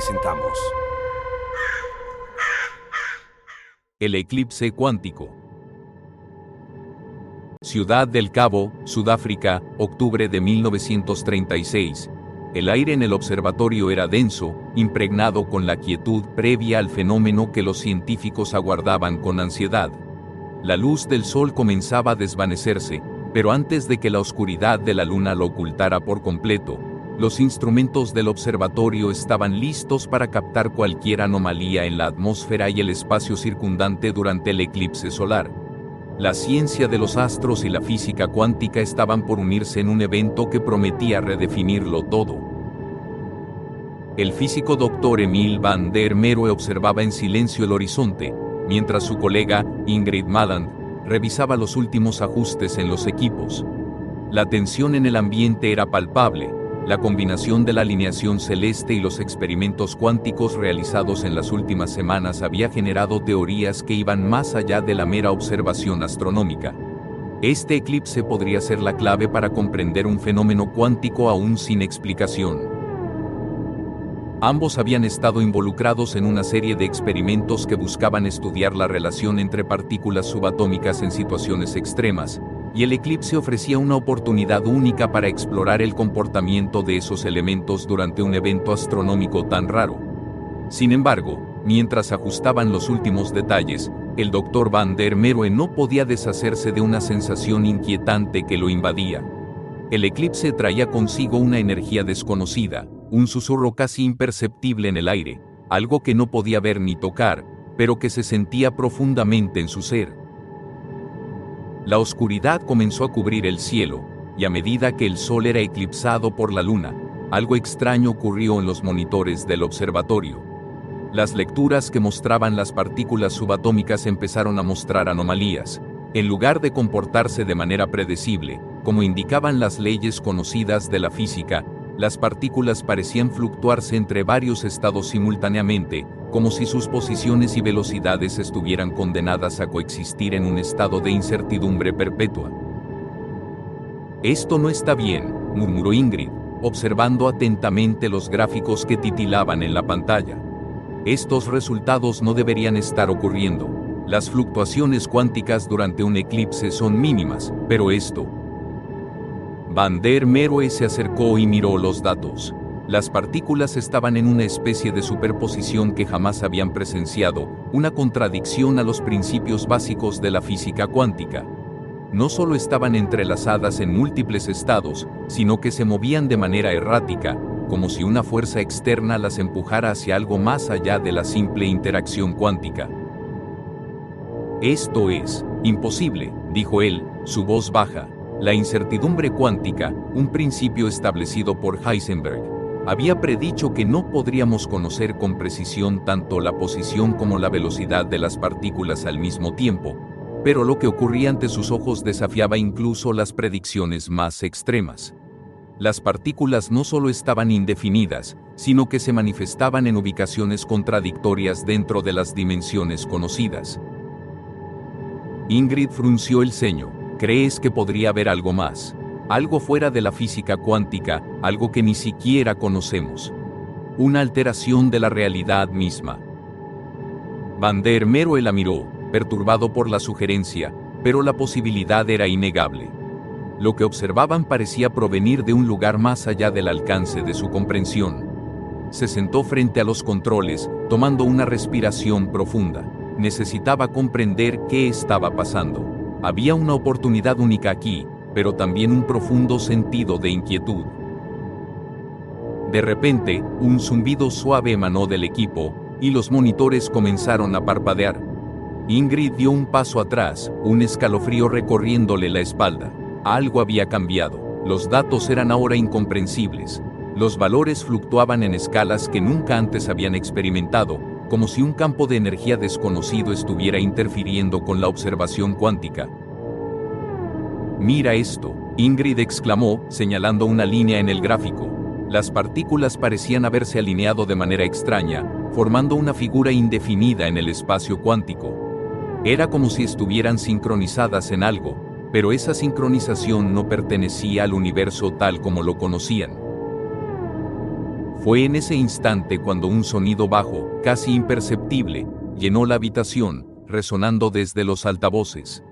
presentamos el eclipse cuántico. Ciudad del Cabo, Sudáfrica, octubre de 1936. El aire en el observatorio era denso, impregnado con la quietud previa al fenómeno que los científicos aguardaban con ansiedad. La luz del sol comenzaba a desvanecerse, pero antes de que la oscuridad de la luna lo ocultara por completo, los instrumentos del observatorio estaban listos para captar cualquier anomalía en la atmósfera y el espacio circundante durante el eclipse solar. La ciencia de los astros y la física cuántica estaban por unirse en un evento que prometía redefinirlo todo. El físico Dr. Emil van der Merwe observaba en silencio el horizonte, mientras su colega, Ingrid Malland, revisaba los últimos ajustes en los equipos. La tensión en el ambiente era palpable. La combinación de la alineación celeste y los experimentos cuánticos realizados en las últimas semanas había generado teorías que iban más allá de la mera observación astronómica. Este eclipse podría ser la clave para comprender un fenómeno cuántico aún sin explicación. Ambos habían estado involucrados en una serie de experimentos que buscaban estudiar la relación entre partículas subatómicas en situaciones extremas, y el eclipse ofrecía una oportunidad única para explorar el comportamiento de esos elementos durante un evento astronómico tan raro. Sin embargo, mientras ajustaban los últimos detalles, el Dr. van der Merwe no podía deshacerse de una sensación inquietante que lo invadía. El eclipse traía consigo una energía desconocida, un susurro casi imperceptible en el aire, algo que no podía ver ni tocar, pero que se sentía profundamente en su ser. La oscuridad comenzó a cubrir el cielo, y a medida que el sol era eclipsado por la luna, algo extraño ocurrió en los monitores del observatorio. Las lecturas que mostraban las partículas subatómicas empezaron a mostrar anomalías. En lugar de comportarse de manera predecible, como indicaban las leyes conocidas de la física, las partículas parecían fluctuarse entre varios estados simultáneamente, como si sus posiciones y velocidades estuvieran condenadas a coexistir en un estado de incertidumbre perpetua. «Esto no está bien», murmuró Ingrid, observando atentamente los gráficos que titilaban en la pantalla. «Estos resultados no deberían estar ocurriendo. Las fluctuaciones cuánticas durante un eclipse son mínimas, pero esto...» Van der Merwe se acercó y miró los datos. Las partículas estaban en una especie de superposición que jamás habían presenciado, una contradicción a los principios básicos de la física cuántica. No solo estaban entrelazadas en múltiples estados, sino que se movían de manera errática, como si una fuerza externa las empujara hacia algo más allá de la simple interacción cuántica. «Esto es imposible», dijo él, su voz baja. La incertidumbre cuántica, un principio establecido por Heisenberg, había predicho que no podríamos conocer con precisión tanto la posición como la velocidad de las partículas al mismo tiempo, pero lo que ocurría ante sus ojos desafiaba incluso las predicciones más extremas. Las partículas no solo estaban indefinidas, sino que se manifestaban en ubicaciones contradictorias dentro de las dimensiones conocidas. Ingrid frunció el ceño. «¿Crees que podría haber algo más? Algo fuera de la física cuántica, algo que ni siquiera conocemos. Una alteración de la realidad misma». Van der Merwe la miró, perturbado por la sugerencia, pero la posibilidad era innegable. Lo que observaban parecía provenir de un lugar más allá del alcance de su comprensión. Se sentó frente a los controles, tomando una respiración profunda. Necesitaba comprender qué estaba pasando. Había una oportunidad única aquí, pero también un profundo sentido de inquietud. De repente, un zumbido suave emanó del equipo, y los monitores comenzaron a parpadear. Ingrid dio un paso atrás, un escalofrío recorriéndole la espalda. Algo había cambiado. Los datos eran ahora incomprensibles. Los valores fluctuaban en escalas que nunca antes habían experimentado, como si un campo de energía desconocido estuviera interfiriendo con la observación cuántica. «Mira esto», Ingrid exclamó, señalando una línea en el gráfico. Las partículas parecían haberse alineado de manera extraña, formando una figura indefinida en el espacio cuántico. Era como si estuvieran sincronizadas en algo, pero esa sincronización no pertenecía al universo tal como lo conocían. Fue en ese instante cuando un sonido bajo, casi imperceptible, llenó la habitación, resonando desde los altavoces.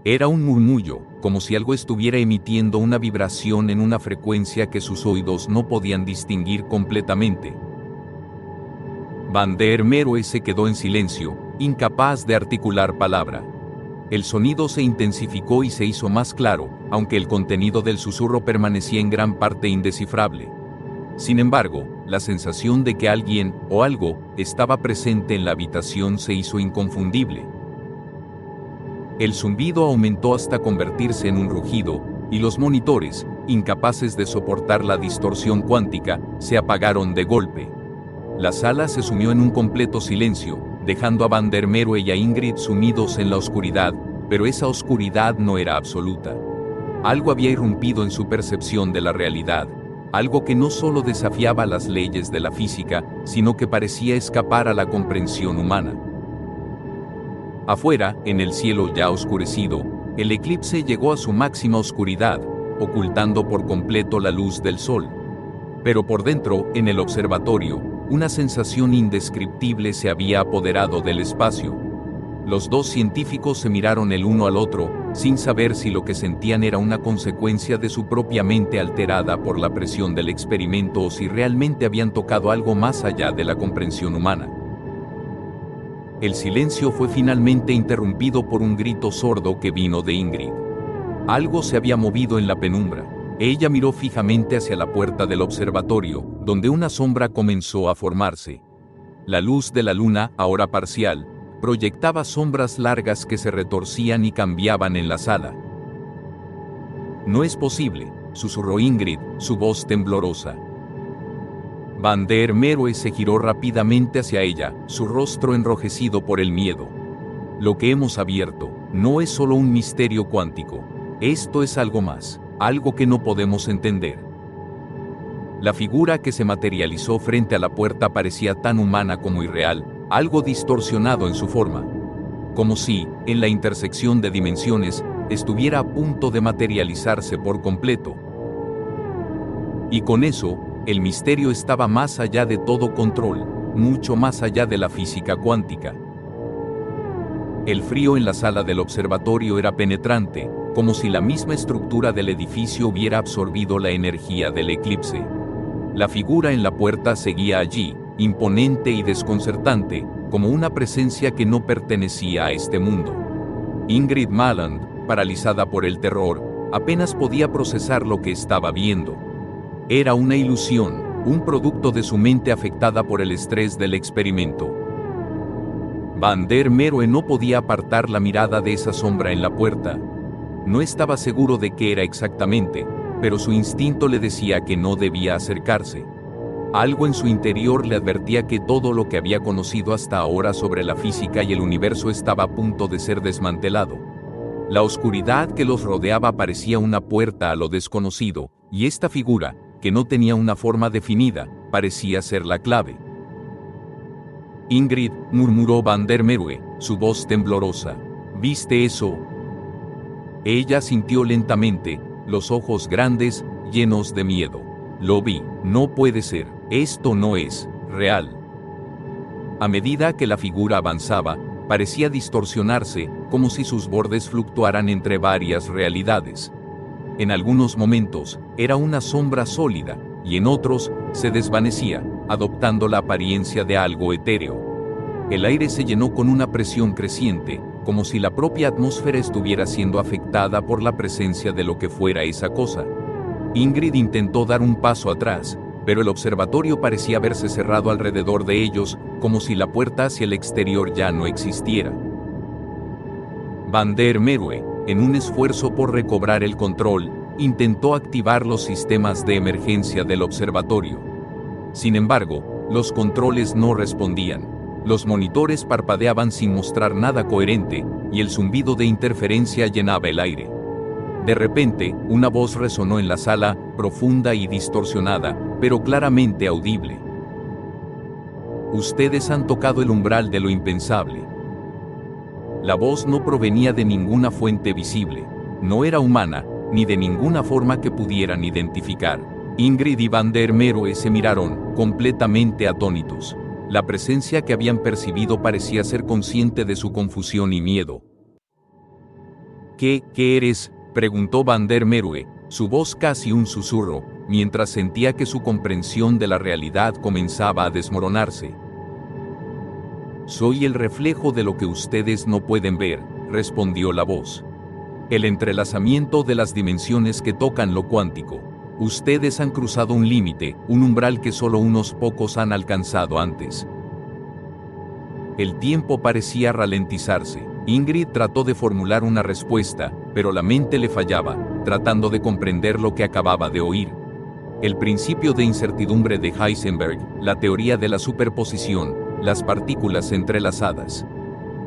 Era un murmullo, como si algo estuviera emitiendo una vibración en una frecuencia que sus oídos no podían distinguir completamente. Van der Merwe se quedó en silencio, incapaz de articular palabra. El sonido se intensificó y se hizo más claro, aunque el contenido del susurro permanecía en gran parte indescifrable. Sin embargo, la sensación de que alguien, o algo, estaba presente en la habitación se hizo inconfundible. El zumbido aumentó hasta convertirse en un rugido, y los monitores, incapaces de soportar la distorsión cuántica, se apagaron de golpe. La sala se sumió en un completo silencio, dejando a Van der Merwe y a Ingrid sumidos en la oscuridad, pero esa oscuridad no era absoluta. Algo había irrumpido en su percepción de la realidad, algo que no solo desafiaba las leyes de la física, sino que parecía escapar a la comprensión humana. Afuera, en el cielo ya oscurecido, el eclipse llegó a su máxima oscuridad, ocultando por completo la luz del sol. Pero por dentro, en el observatorio, una sensación indescriptible se había apoderado del espacio. Los dos científicos se miraron el uno al otro, sin saber si lo que sentían era una consecuencia de su propia mente alterada por la presión del experimento o si realmente habían tocado algo más allá de la comprensión humana. El silencio fue finalmente interrumpido por un grito sordo que vino de Ingrid. Algo se había movido en la penumbra. Ella miró fijamente hacia la puerta del observatorio, donde una sombra comenzó a formarse. La luz de la luna, ahora parcial, proyectaba sombras largas que se retorcían y cambiaban en la sala. «No es posible», susurró Ingrid, su voz temblorosa. Van der Merwe se giró rápidamente hacia ella, su rostro enrojecido por el miedo. «Lo que hemos abierto no es solo un misterio cuántico. Esto es algo más, algo que no podemos entender». La figura que se materializó frente a la puerta parecía tan humana como irreal, algo distorsionado en su forma. Como si, en la intersección de dimensiones, estuviera a punto de materializarse por completo. Y con eso, el misterio estaba más allá de todo control, mucho más allá de la física cuántica. El frío en la sala del observatorio era penetrante, como si la misma estructura del edificio hubiera absorbido la energía del eclipse. La figura en la puerta seguía allí, imponente y desconcertante, como una presencia que no pertenecía a este mundo. Ingrid Malland, paralizada por el terror, apenas podía procesar lo que estaba viendo. Era una ilusión, un producto de su mente afectada por el estrés del experimento. Van der Merwe no podía apartar la mirada de esa sombra en la puerta. No estaba seguro de qué era exactamente, pero su instinto le decía que no debía acercarse. Algo en su interior le advertía que todo lo que había conocido hasta ahora sobre la física y el universo estaba a punto de ser desmantelado. La oscuridad que los rodeaba parecía una puerta a lo desconocido, y esta figura, que no tenía una forma definida, parecía ser la clave. «Ingrid», murmuró Van der Merwe, su voz temblorosa. «¿Viste eso?» Ella sintió lentamente, los ojos grandes, llenos de miedo. «Lo vi, no puede ser, esto no es real». A medida que la figura avanzaba, parecía distorsionarse, como si sus bordes fluctuaran entre varias realidades. En algunos momentos, era una sombra sólida, y en otros, se desvanecía, adoptando la apariencia de algo etéreo. El aire se llenó con una presión creciente, como si la propia atmósfera estuviera siendo afectada por la presencia de lo que fuera esa cosa. Ingrid intentó dar un paso atrás, pero el observatorio parecía haberse cerrado alrededor de ellos, como si la puerta hacia el exterior ya no existiera. Van der Merwe, en un esfuerzo por recobrar el control, intentó activar los sistemas de emergencia del observatorio. Sin embargo, los controles no respondían. Los monitores parpadeaban sin mostrar nada coherente, y el zumbido de interferencia llenaba el aire. De repente, una voz resonó en la sala, profunda y distorsionada, pero claramente audible. «Ustedes han tocado el umbral de lo impensable». La voz no provenía de ninguna fuente visible, no era humana, ni de ninguna forma que pudieran identificar. Ingrid y Van der Merwe se miraron, completamente atónitos. La presencia que habían percibido parecía ser consciente de su confusión y miedo. ¿Qué eres?, preguntó Van der Merwe, su voz casi un susurro, mientras sentía que su comprensión de la realidad comenzaba a desmoronarse. Soy el reflejo de lo que ustedes no pueden ver, respondió la voz. El entrelazamiento de las dimensiones que tocan lo cuántico. Ustedes han cruzado un límite, un umbral que solo unos pocos han alcanzado antes. El tiempo parecía ralentizarse. Ingrid trató de formular una respuesta, pero la mente le fallaba, tratando de comprender lo que acababa de oír. El principio de incertidumbre de Heisenberg, la teoría de la superposición, las partículas entrelazadas.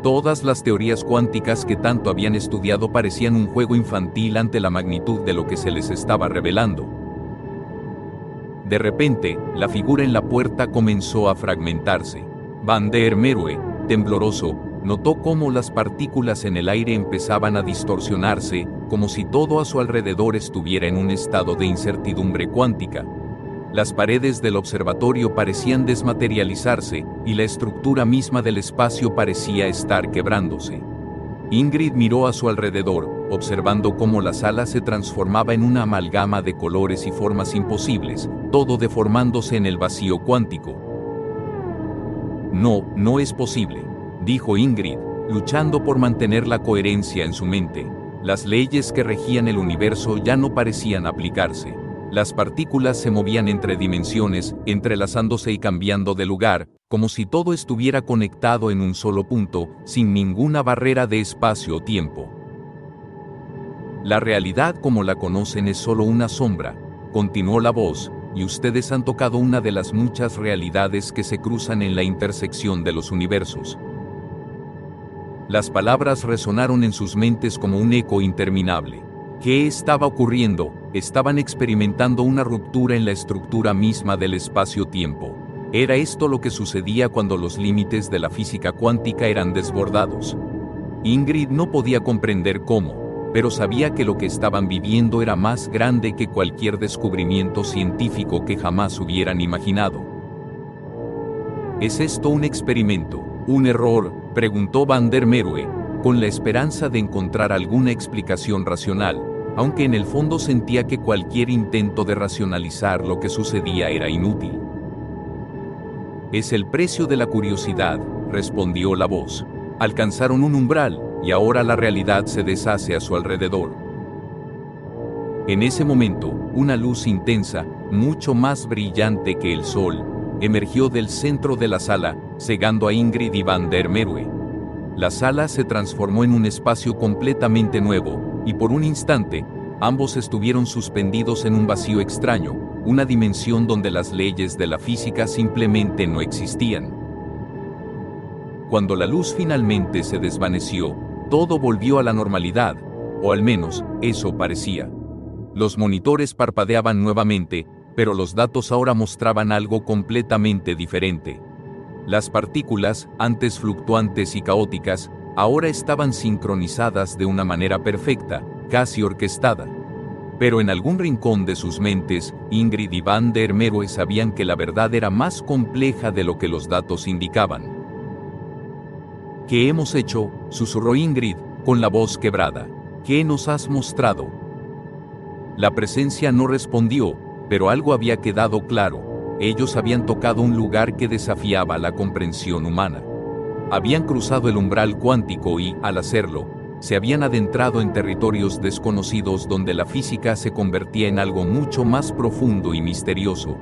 Todas las teorías cuánticas que tanto habían estudiado parecían un juego infantil ante la magnitud de lo que se les estaba revelando. De repente, la figura en la puerta comenzó a fragmentarse. Van der Merwe, tembloroso, notó cómo las partículas en el aire empezaban a distorsionarse, como si todo a su alrededor estuviera en un estado de incertidumbre cuántica. Las paredes del observatorio parecían desmaterializarse, y la estructura misma del espacio parecía estar quebrándose. Ingrid miró a su alrededor, observando cómo la sala se transformaba en una amalgama de colores y formas imposibles, todo deformándose en el vacío cuántico. No es posible, dijo Ingrid, luchando por mantener la coherencia en su mente. Las leyes que regían el universo ya no parecían aplicarse. Las partículas se movían entre dimensiones, entrelazándose y cambiando de lugar, como si todo estuviera conectado en un solo punto, sin ninguna barrera de espacio o tiempo. La realidad como la conocen es solo una sombra, continuó la voz, y ustedes han tocado una de las muchas realidades que se cruzan en la intersección de los universos. Las palabras resonaron en sus mentes como un eco interminable. ¿Qué estaba ocurriendo? Estaban experimentando una ruptura en la estructura misma del espacio-tiempo. Era esto lo que sucedía cuando los límites de la física cuántica eran desbordados. Ingrid no podía comprender cómo, pero sabía que lo que estaban viviendo era más grande que cualquier descubrimiento científico que jamás hubieran imaginado. ¿Es esto un experimento, un error?, preguntó Van der Merwe, con la esperanza de encontrar alguna explicación racional, aunque en el fondo sentía que cualquier intento de racionalizar lo que sucedía era inútil. Es el precio de la curiosidad, respondió la voz. Alcanzaron un umbral, y ahora la realidad se deshace a su alrededor. En ese momento, una luz intensa, mucho más brillante que el sol, emergió del centro de la sala, cegando a Ingrid y Van der Merwe. La sala se transformó en un espacio completamente nuevo, y por un instante, ambos estuvieron suspendidos en un vacío extraño, una dimensión donde las leyes de la física simplemente no existían. Cuando la luz finalmente se desvaneció, todo volvió a la normalidad, o al menos, eso parecía. Los monitores parpadeaban nuevamente, pero los datos ahora mostraban algo completamente diferente. Las partículas, antes fluctuantes y caóticas, ahora estaban sincronizadas de una manera perfecta, casi orquestada. Pero en algún rincón de sus mentes, Ingrid y Van der Merwe sabían que la verdad era más compleja de lo que los datos indicaban. ¿Qué hemos hecho?, susurró Ingrid, con la voz quebrada. ¿Qué nos has mostrado? La presencia no respondió, pero algo había quedado claro. Ellos habían tocado un lugar que desafiaba la comprensión humana. Habían cruzado el umbral cuántico y, al hacerlo, se habían adentrado en territorios desconocidos donde la física se convertía en algo mucho más profundo y misterioso.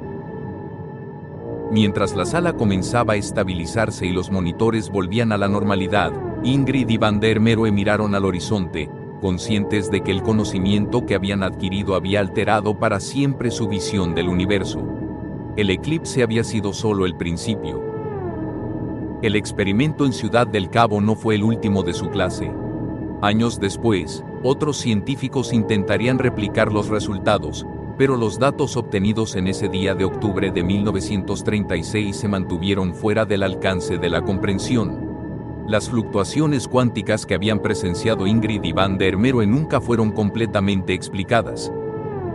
Mientras la sala comenzaba a estabilizarse y los monitores volvían a la normalidad, Ingrid y Van der Merwe miraron al horizonte, conscientes de que el conocimiento que habían adquirido había alterado para siempre su visión del universo. El eclipse había sido solo el principio. El experimento en Ciudad del Cabo no fue el último de su clase. Años después, otros científicos intentarían replicar los resultados, pero los datos obtenidos en ese día de octubre de 1936 se mantuvieron fuera del alcance de la comprensión. Las fluctuaciones cuánticas que habían presenciado Ingrid y Van der Merwe nunca fueron completamente explicadas.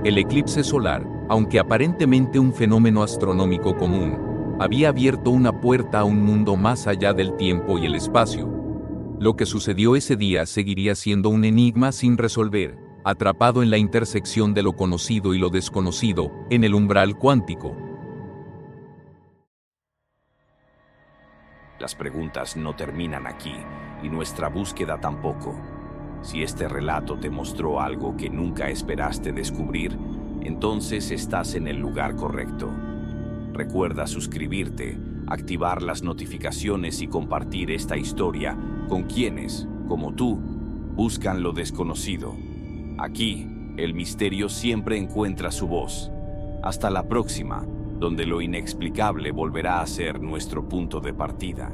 El eclipse solar, Aunque aparentemente un fenómeno astronómico común, había abierto una puerta a un mundo más allá del tiempo y el espacio. Lo que sucedió ese día seguiría siendo un enigma sin resolver, atrapado en la intersección de lo conocido y lo desconocido, en el umbral cuántico. Las preguntas no terminan aquí, y nuestra búsqueda tampoco. Si este relato te mostró algo que nunca esperaste descubrir, entonces estás en el lugar correcto. Recuerda suscribirte, activar las notificaciones y compartir esta historia con quienes, como tú, buscan lo desconocido. Aquí, el misterio siempre encuentra su voz. Hasta la próxima, donde lo inexplicable volverá a ser nuestro punto de partida.